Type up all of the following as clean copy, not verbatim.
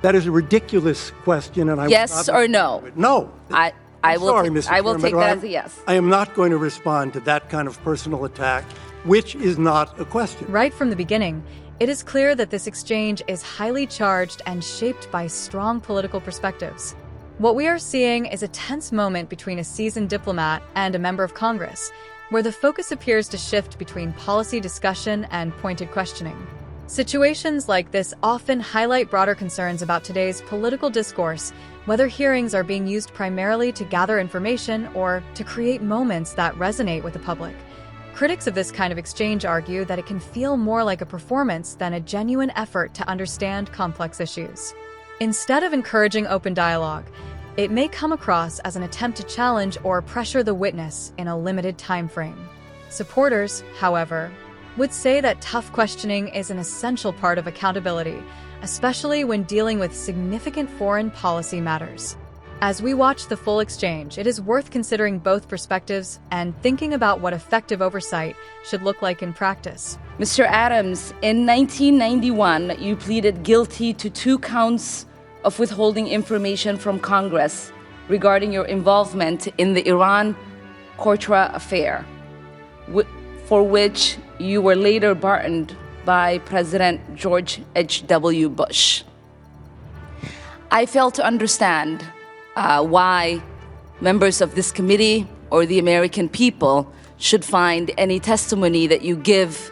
That is a ridiculous question, and I yes or no? No. I will. Sorry, Mr. I will Chairman, take but that as a yes. I am not going to respond to that kind of personal attack, which is not a question. Right from the beginning, it is clear that this exchange is highly charged and shaped by strong political perspectives. What we are seeing is a tense moment between a seasoned diplomat and a member of Congress, where the focus appears to shift between policy discussion and pointed questioning. Situations like this often highlight broader concerns about today's political discourse, whether hearings are being used primarily to gather information or to create moments that resonate with the public. Critics of this kind of exchange argue that it can feel more like a performance than a genuine effort to understand complex issues. Instead of encouraging open dialogue, it may come across as an attempt to challenge or pressure the witness in a limited time frame. Supporters, however, would say that tough questioning is an essential part of accountability, especially when dealing with significant foreign policy matters. As we watch the full exchange, it is worth considering both perspectives and thinking about what effective oversight should look like in practice. Mr. Adams, in 1991, you pleaded guilty to 2 counts of withholding information from Congress regarding your involvement in the Iran-Contra affair, for which you were later pardoned by President George H.W. Bush. I fail to understand why members of this committee or the American people should find any testimony that you give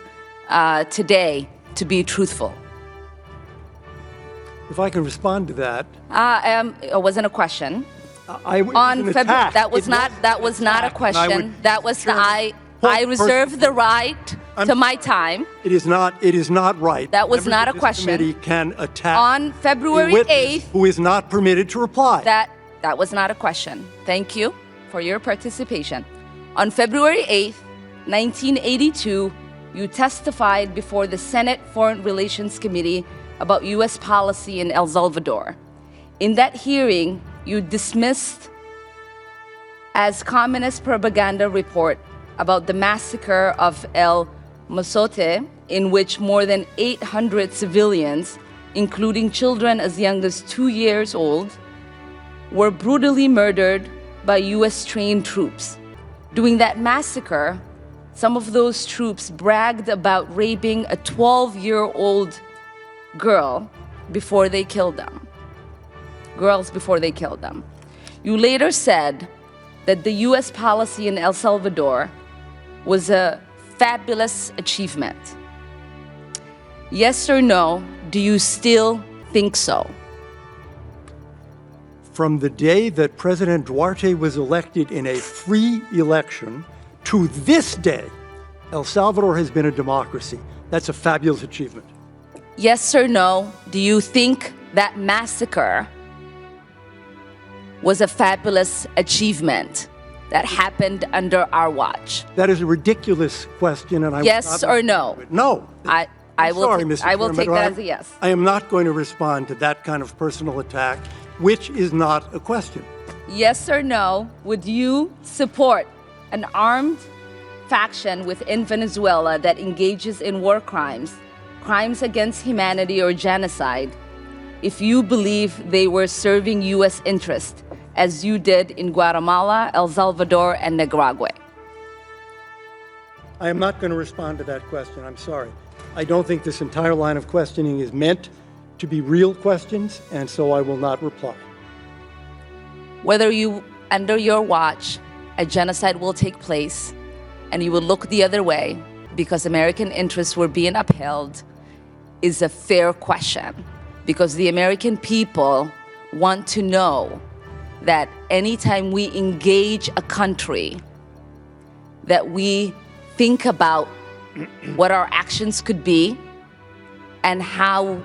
today to be truthful. If I can respond to that. It wasn't a question. On February, that was not a question. That was I reserve the right to my time. It is not right. That was not a question. Committee can attack on February 8th, who is not permitted to reply. That was not a question. Thank you for your participation. On February 8th, 1982, you testified before the Senate Foreign Relations Committee about U.S. policy in El Salvador. In that hearing, you dismissed as communist propaganda report about the massacre of El Mozote, in which more than 800 civilians, including children as young as 2 years old, were brutally murdered by U.S.-trained troops. During that massacre, some of those troops bragged about raping a 12-year-old girl before they killed them. Girls before they killed them. You later said that the U.S. policy in El Salvador was a fabulous achievement. Yes or no, do you still think so? From the day that President Duarte was elected in a free election to this day, El Salvador has been a democracy. That's a fabulous achievement. Yes or no, do you think that massacre was a fabulous achievement that happened under our watch? That is a ridiculous question, and I yes or no? No. I will take that as a yes. I am not going to respond to that kind of personal attack, which is not a question. Yes or no, would you support an armed faction within Venezuela that engages in war crimes, crimes against humanity or genocide, if you believe they were serving U.S. interests, as you did in Guatemala, El Salvador, and Nicaragua? I am not going to respond to that question. I'm sorry. I don't think this entire line of questioning is meant to be real questions, and so I will not reply. Whether under your watch, a genocide will take place, and you will look the other way because American interests were being upheld, is a fair question. Because the American people want to know that anytime we engage a country, that we think about what our actions could be and how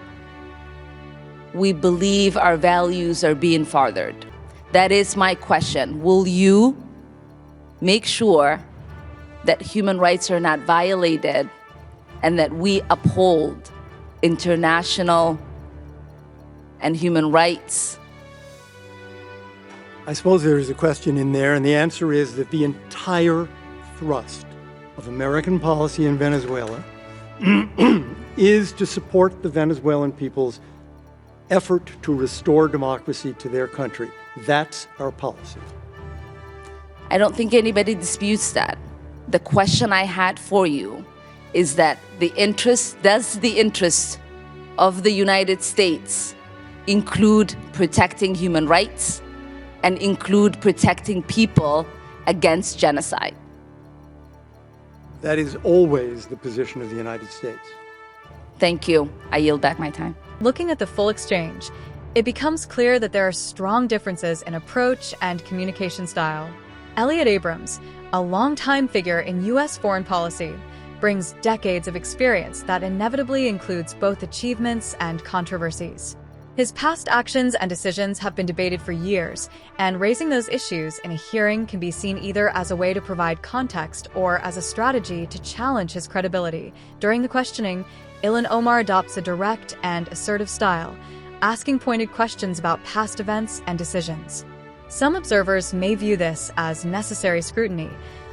we believe our values are being furthered. That is my question. Will you make sure that human rights are not violated and that we uphold international and human rights? I suppose there is a question in there, and the answer is that the entire thrust of American policy in Venezuela is to support the Venezuelan people's effort to restore democracy to their country. That's our policy. I don't think anybody disputes that. The question I had for you is that does the interest of the United States include protecting human rights and include protecting people against genocide? That is always the position of the United States. Thank you. I yield back my time. Looking at the full exchange, it becomes clear that there are strong differences in approach and communication style. Elliott Abrams, a longtime figure in U.S. foreign policy, brings decades of experience that inevitably includes both achievements and controversies. His past actions and decisions have been debated for years, and raising those issues in a hearing can be seen either as a way to provide context or as a strategy to challenge his credibility. During the questioning, Ilhan Omar adopts a direct and assertive style, asking pointed questions about past events and decisions. Some observers may view this as necessary scrutiny,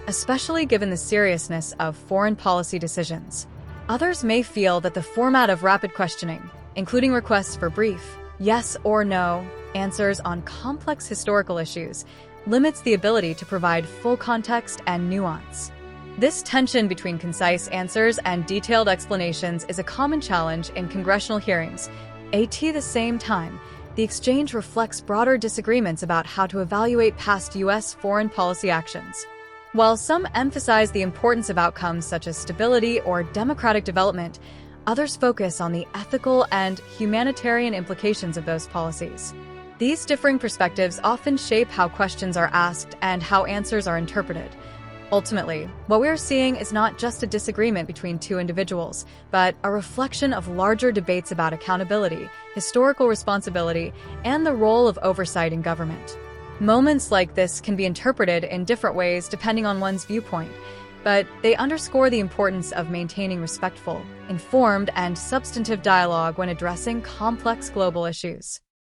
especially given the seriousness of foreign policy decisions. Others may feel that the format of rapid questioning, including requests for brief, yes or no answers on complex historical issues, limits the ability to provide full context and nuance. This tension between concise answers and detailed explanations is a common challenge in congressional hearings. At the same time, the exchange reflects broader disagreements about how to evaluate past U.S. foreign policy actions. While some emphasize the importance of outcomes such as stability or democratic development, others focus on the ethical and humanitarian implications of those policies. These differing perspectives often shape how questions are asked and how answers are interpreted. Ultimately, what we are seeing is not just a disagreement between two individuals, but a reflection of larger debates about accountability, historical responsibility, and the role of oversight in government. Moments like this can be interpreted in different ways depending on one's viewpoint, but they underscore the importance of maintaining respectful, informed, and substantive dialogue when addressing complex global issues.